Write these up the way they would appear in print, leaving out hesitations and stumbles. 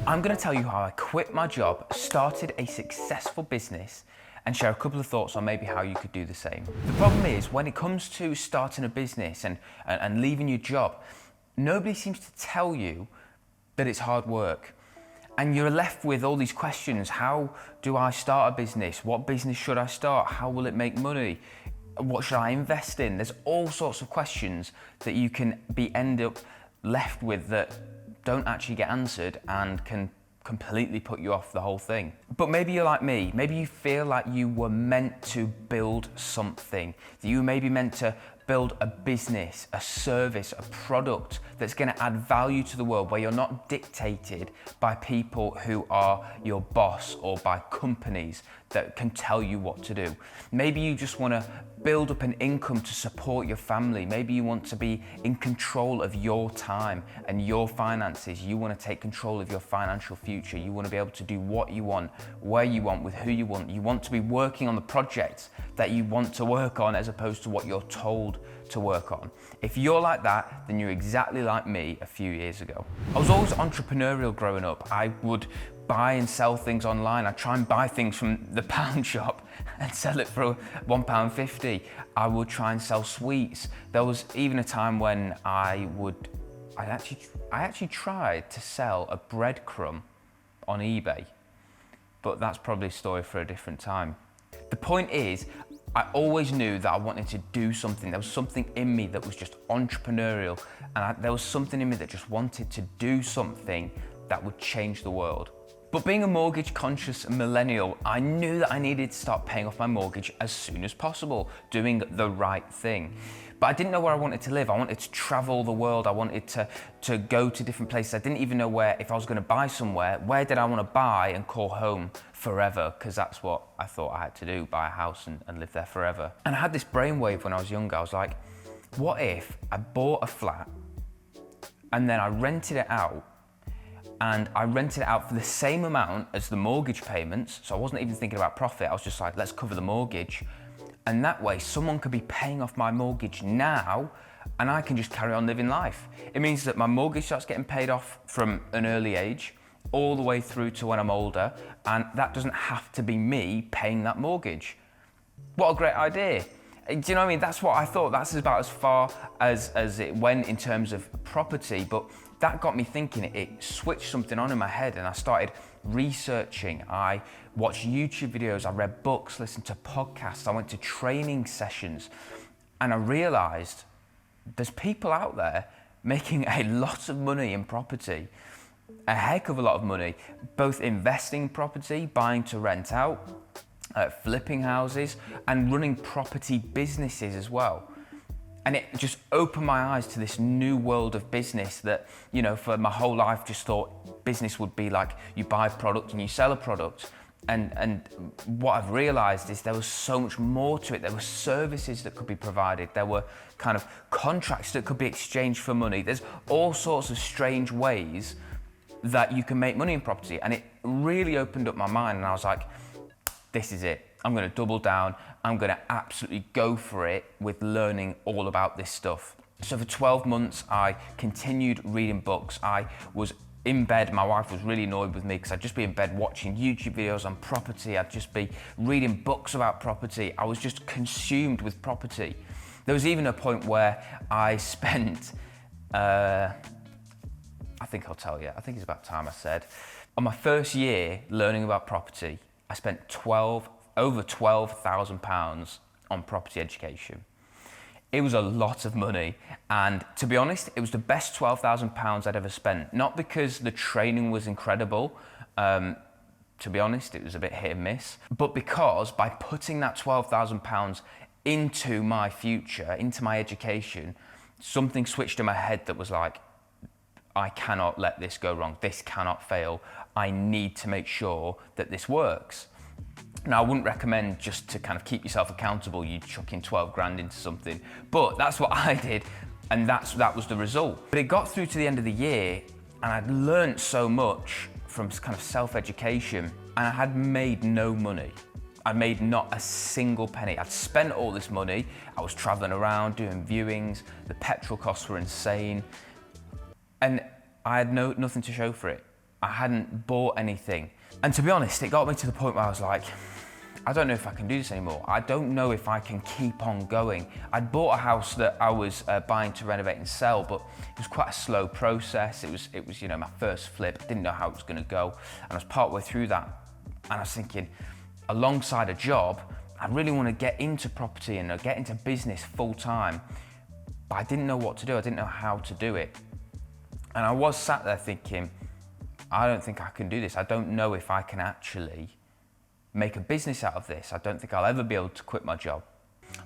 I'm going to tell you how I quit my job, started a successful business, and share a couple of thoughts on maybe how you could do the same. The problem is, when it comes to starting a business and leaving your job, nobody seems to tell you that it's hard work. And you're left with all these questions. How do I start a business? What business should I start? How will it make money? What should I invest in? There's all sorts of questions that you can end up left with that don't actually get answered and can completely put you off the whole thing. But maybe you're like me. Maybe you feel like you were meant to build something, that you were maybe meant to build a business, a service, a product that's going to add value to the world, where you're not dictated by people who are your boss or by companies that can tell you what to do. Maybe you just want to build up an income to support your family. Maybe you want to be in control of your time and your finances. You want to take control of your financial future. You want to be able to do what you want, where you want, with who you want. You want to be working on the projects that you want to work on, as opposed to what you're told to work on. If you're like that, then you're exactly like me a few years ago. I was always entrepreneurial growing up. I would buy and sell things online. I'd try and buy things from the pound shop and sell it for £1.50. I would try and sell sweets. There was even a time when I actually tried to sell a breadcrumb on eBay, but that's probably a story for a different time. The point is, I always knew that I wanted to do something. There was something in me that was just entrepreneurial, and there was something in me that just wanted to do something that would change the world. But being a mortgage conscious millennial, I knew that I needed to start paying off my mortgage as soon as possible, doing the right thing. But I didn't know where I wanted to live. I wanted to travel the world. I wanted to go to different places. I didn't even know where, if I was going to buy somewhere, where did I want to buy and call home forever? Because that's what I thought I had to do, buy a house and live there forever. And I had this brainwave when I was younger. I was like, what if I bought a flat and then I rented it out, and I rented it out for the same amount as the mortgage payments? So I wasn't even thinking about profit. I was just like, let's cover the mortgage. And that way someone could be paying off my mortgage now, and I can just carry on living life. It means that my mortgage starts getting paid off from an early age all the way through to when I'm older, and that doesn't have to be me paying that mortgage. What a great idea. Do you know what I mean? That's what I thought. That's about as far as it went in terms of property, but that got me thinking. It switched something on in my head, and I started researching. I watched YouTube videos, I read books, listened to podcasts, I went to training sessions, and I realized there's people out there making a lot of money in property, a heck of a lot of money, both investing in property, buying to rent out, flipping houses, and running property businesses as well. And it just opened my eyes to this new world of business that, you know, for my whole life just thought business would be like you buy a product and you sell a product. And what I've realized is there was so much more to it. There were services that could be provided. There were kind of contracts that could be exchanged for money. There's all sorts of strange ways that you can make money in property. And it really opened up my mind, and I was like, this is it. I'm going to double down. I'm going to absolutely go for it with learning all about this stuff. So for 12 months, I continued reading books. I was in bed. My wife was really annoyed with me because I'd just be in bed watching YouTube videos on property. I'd just be reading books about property. I was just consumed with property. There was even a point where I spent, I think I'll tell you, I think it's about time I said, on my first year learning about property, I spent over £12,000 on property education. It was a lot of money, and to be honest, it was the best £12,000 I'd ever spent. Not because the training was incredible, to be honest, it was a bit hit and miss, but because by putting that £12,000 into my future, into my education, something switched in my head that was like, I cannot let this go wrong. This cannot fail. I need to make sure that this works. Now, I wouldn't recommend, just to kind of keep yourself accountable, you chuck in 12 grand into something, but that's what I did, and that was the result. But it got through to the end of the year, and I'd learned so much from kind of self-education, and I had made no money. I made not a single penny. I'd spent all this money. I was traveling around, doing viewings, the petrol costs were insane, and I had nothing to show for it. I hadn't bought anything. And to be honest, it got me to the point where I was like, I don't know if I can do this anymore. I don't know if I can keep on going. I'd bought a house that I was buying to renovate and sell, but it was quite a slow process. It was my first flip. I didn't know how it was going to go. And I was partway through that. And I was thinking, alongside a job, I really want to get into property and get into business full time. But I didn't know what to do. I didn't know how to do it. And I was sat there thinking, I don't think I can do this. I don't know if I can actually make a business out of this. I don't think I'll ever be able to quit my job.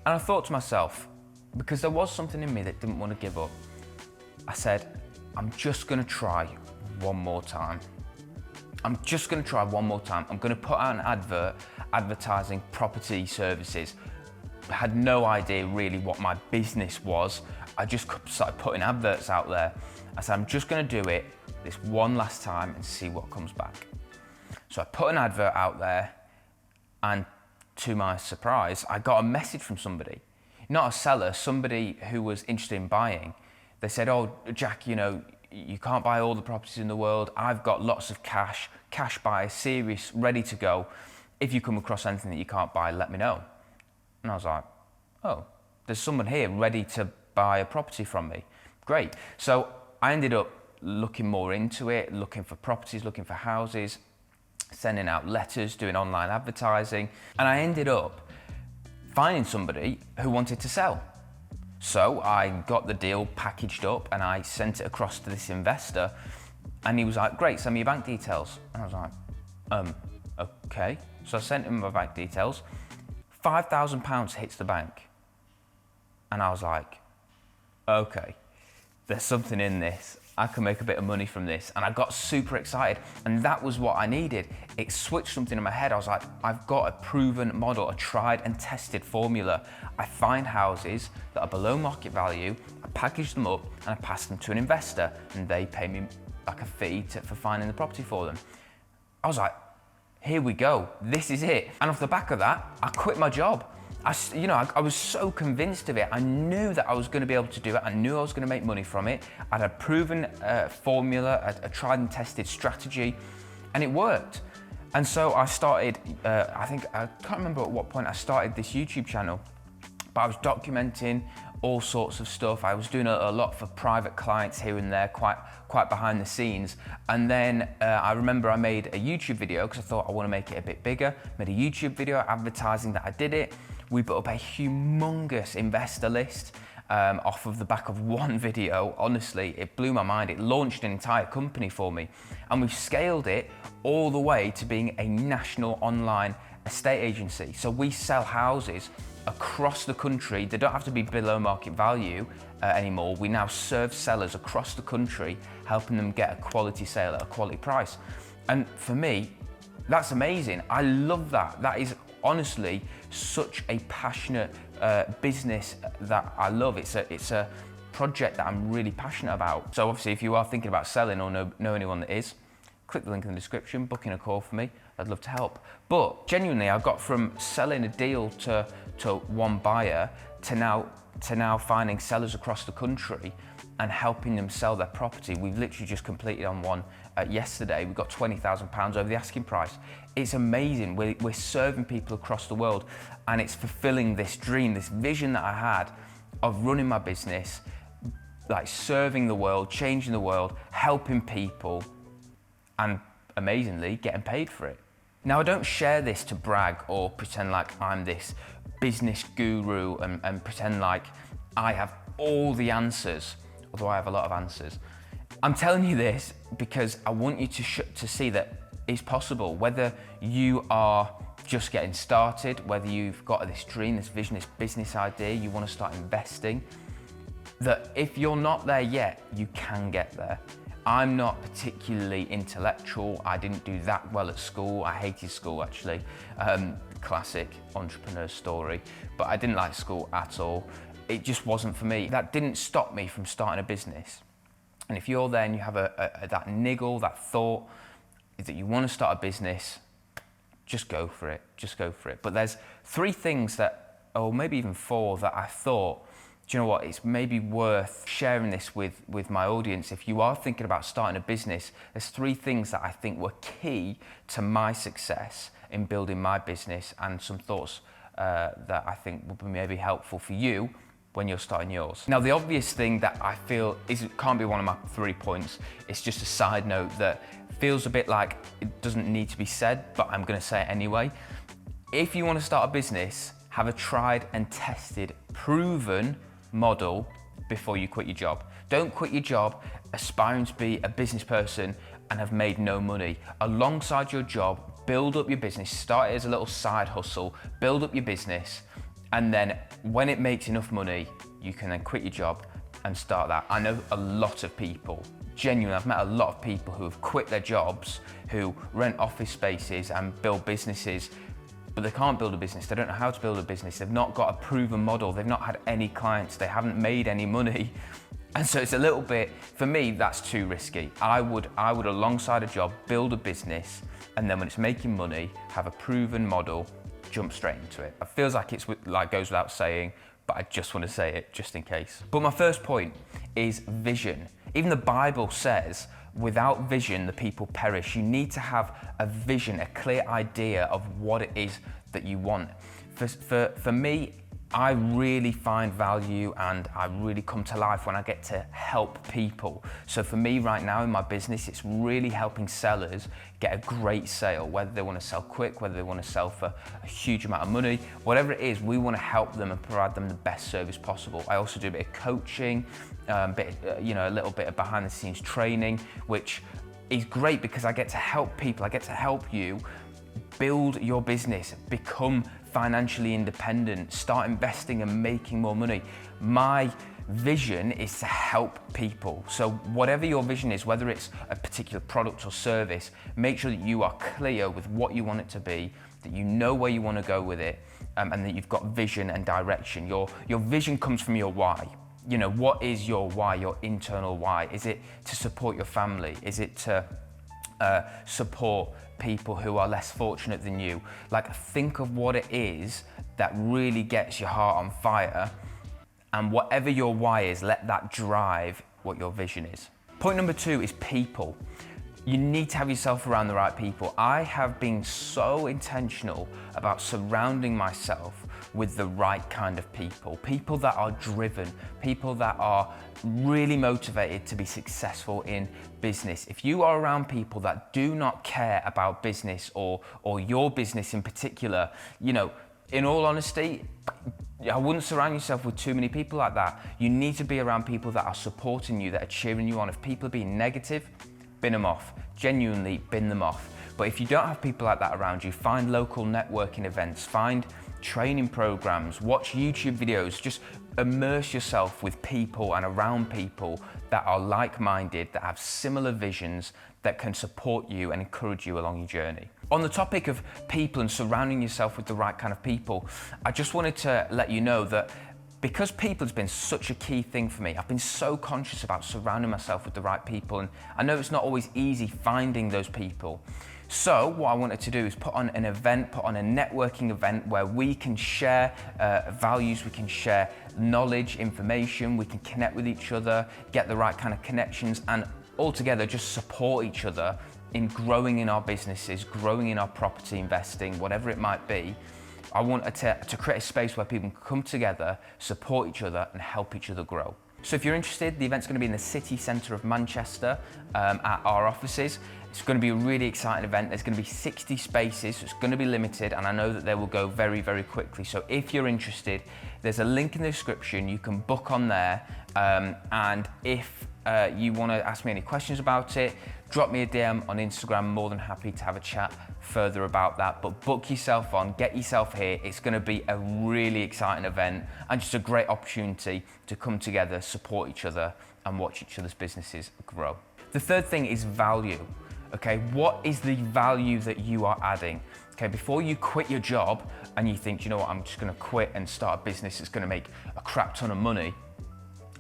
And I thought to myself, because there was something in me that didn't want to give up, I said, I'm just going to try one more time. I'm just going to try one more time. I'm going to put out an advert advertising property services. I had no idea really what my business was. I just started putting adverts out there. I said, I'm just going to do it this one last time and see what comes back. So I put an advert out there, and to my surprise, I got a message from somebody, not a seller, somebody who was interested in buying. They said, oh, Jack, you can't buy all the properties in the world. I've got lots of cash buyers, serious, ready to go. If you come across anything that you can't buy, let me know. And I was like, oh, there's someone here ready to buy a property from me. Great. So I ended up looking more into it, looking for properties, looking for houses, sending out letters, doing online advertising, and I ended up finding somebody who wanted to sell. So I got the deal packaged up and I sent it across to this investor, and he was like, great, send me your bank details. And I was like, okay. So I sent him my bank details. £5,000 hits the bank. And I was like, okay, there's something in this. I can make a bit of money from this. And I got super excited, and that was what I needed. It switched something in my head. I was like, I've got a proven model, a tried and tested formula. I find houses that are below market value, I package them up, and I pass them to an investor, and they pay me like a fee for finding the property for them. I was like, here we go, this is it. And off the back of that, I quit my job. I was so convinced of it. I knew that I was going to be able to do it. I knew I was going to make money from it. I had a proven formula, a tried and tested strategy, and it worked. And so I started, I can't remember at what point I started this YouTube channel, but I was documenting all sorts of stuff. I was doing a lot for private clients here and there, quite behind the scenes. And then I remember I made a YouTube video because I thought I want to make it a bit bigger. Made a YouTube video advertising that I did it. We put up a humongous investor list off of the back of one video. Honestly, it blew my mind. It launched an entire company for me. And we've scaled it all the way to being a national online estate agency. So we sell houses across the country. They don't have to be below market value anymore. We now serve sellers across the country, helping them get a quality sale at a quality price. And for me, that's amazing. I love that. That is honestly such a passionate business that I love. It's a project that I'm really passionate about. So obviously, if you are thinking about selling or know anyone that is, click the link in the description, book in a call for me. I'd love to help. But genuinely, I got from selling a deal to one buyer to now finding sellers across the country and helping them sell their property. We've literally just completed on one yesterday. We got £20,000 over the asking price. It's amazing. We're serving people across the world, and it's fulfilling this dream, this vision that I had of running my business, like serving the world, changing the world, helping people, and amazingly getting paid for it. Now, I don't share this to brag or pretend like I'm this business guru and pretend like I have all the answers, although I have a lot of answers. I'm telling you this because I want you to see that it's possible. Whether you are just getting started, whether you've got this dream, this vision, this business idea, you want to start investing, that if you're not there yet, you can get there. I'm not particularly intellectual. I didn't do that well at school. I hated school, actually. Classic entrepreneur story. But I didn't like school at all. It just wasn't for me. That didn't stop me from starting a business. And if you're there and you have that niggle, that thought that you want to start a business, just go for it. Just go for it. But there's 3 things that, or maybe even 4, that I thought do you know what, it's maybe worth sharing this with my audience. If you are thinking about starting a business, there's 3 things that I think were key to my success in building my business, and some thoughts that I think will be maybe helpful for you when you're starting yours. Now, the obvious thing that I feel can't be one of my 3 points, it's just a side note that feels a bit like it doesn't need to be said, but I'm gonna say it anyway. If you want to start a business, have a tried and tested, proven model before you quit your job. Don't quit your job aspiring to be a business person and have made no money. Alongside your job, build up your business, start it as a little side hustle, build up your business, and then when it makes enough money, you can then quit your job and start that. I know a lot of people, genuinely, I've met a lot of people who have quit their jobs, who rent office spaces and build businesses, but they can't build a business. They don't know how to build a business. They've not got a proven model. They've not had any clients. They haven't made any money. And so it's a little bit, for me, that's too risky. I would alongside a job, build a business, and then when it's making money, have a proven model, jump straight into it. It feels like it's like goes without saying, but I just want to say it just in case. But my first point is vision. Even the Bible says, without vision, the people perish. You need to have a vision, a clear idea of what it is that you want. For me, I really find value and I really come to life when I get to help people. So for me right now in my business, it's really helping sellers get a great sale, whether they want to sell quick, whether they want to sell for a huge amount of money, whatever it is, we want to help them and provide them the best service possible. I also do a bit of coaching, a little bit of behind the scenes training, which is great because I get to help people, I get to help you build your business, become financially independent, start investing and making more money. My vision is to help people. So whatever your vision is, whether it's a particular product or service, make sure that you are clear with what you want it to be, that you know where you want to go with it, and that you've got vision and direction. Your vision comes from your why. You know, what is your why, your internal why? Is it to support your family? Is it to support people who are less fortunate than you? Like, think of what it is that really gets your heart on fire, and whatever your why is, let that drive what your vision is. Point number 2 is people. You need to have yourself around the right people. I have been so intentional about surrounding myself with the right kind of people. People that are driven, people that are really motivated to be successful in business. If you are around people that do not care about business or your business in particular, you know, in all honesty, I wouldn't surround yourself with too many people like that. You need to be around people that are supporting you, that are cheering you on. If people are being negative, bin them off. Genuinely bin them off. But if you don't have people like that around you, find local networking events, find training programs, watch YouTube videos, just immerse yourself with people and around people that are like-minded, that have similar visions, that can support you and encourage you along your journey. On the topic of people and surrounding yourself with the right kind of people, I just wanted to let you know that because people has been such a key thing for me, I've been so conscious about surrounding myself with the right people, and I know it's not always easy finding those people. So what I wanted to do is put on an event, put on a networking event where we can share values, we can share knowledge, information, we can connect with each other, get the right kind of connections, and altogether just support each other in growing in our businesses, growing in our property investing, whatever it might be. I wanted to create a space where people can come together, support each other, and help each other grow. So if you're interested, the event's going to be in the city centre of Manchester at our offices. It's going to be a really exciting event. There's going to be 60 spaces, so it's going to be limited, and I know that they will go very, very quickly. So if you're interested, there's a link in the description. You can book on there, and if you want to ask me any questions about it, drop me a DM on Instagram. I'm more than happy to have a chat further about that. But book yourself on, get yourself here. It's going to be a really exciting event and just a great opportunity to come together, support each other, and watch each other's businesses grow. The third thing is value. Okay, what is the value that you are adding? Okay, before you quit your job and you think, you know what, I'm just going to quit and start a business that's going to make a crap ton of money.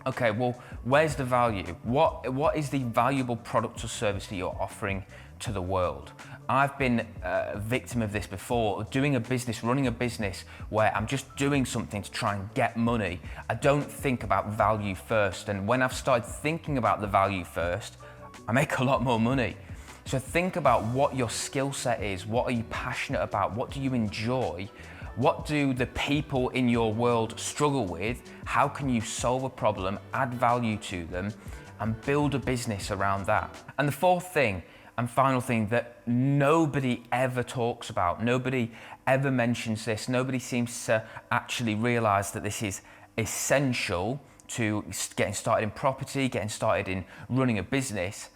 Okay, well, where's the value? What is the valuable product or service that you're offering to the world? I've been a victim of this before, doing a business, running a business where I'm just doing something to try and get money. I don't think about value first. And when I've started thinking about the value first, I make a lot more money. So think about what your skill set is. What are you passionate about? What do you enjoy? What do the people in your world struggle with? How can you solve a problem, add value to them, and build a business around that? And the fourth thing and final thing that nobody ever talks about, nobody ever mentions this, nobody seems to actually realize that this is essential to getting started in property, getting started in running a business,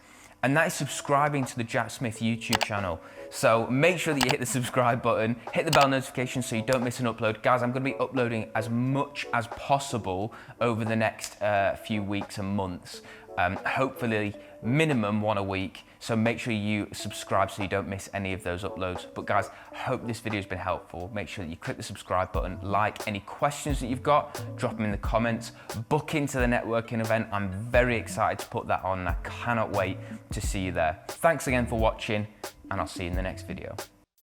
and that is subscribing to the Jack Smith YouTube channel. So make sure that you hit the subscribe button, hit the bell notification so you don't miss an upload. Guys, I'm going to be uploading as much as possible over the next few weeks and months. Hopefully minimum one a week, so make sure you subscribe so you don't miss any of those uploads. But guys, hope this video has been helpful. Make sure that you click the subscribe button, like. Any questions that you've got, drop them in the comments. Book into the networking event. I'm very excited to put that on. I cannot wait to see you there. Thanks again for watching, and I'll see you in the next video.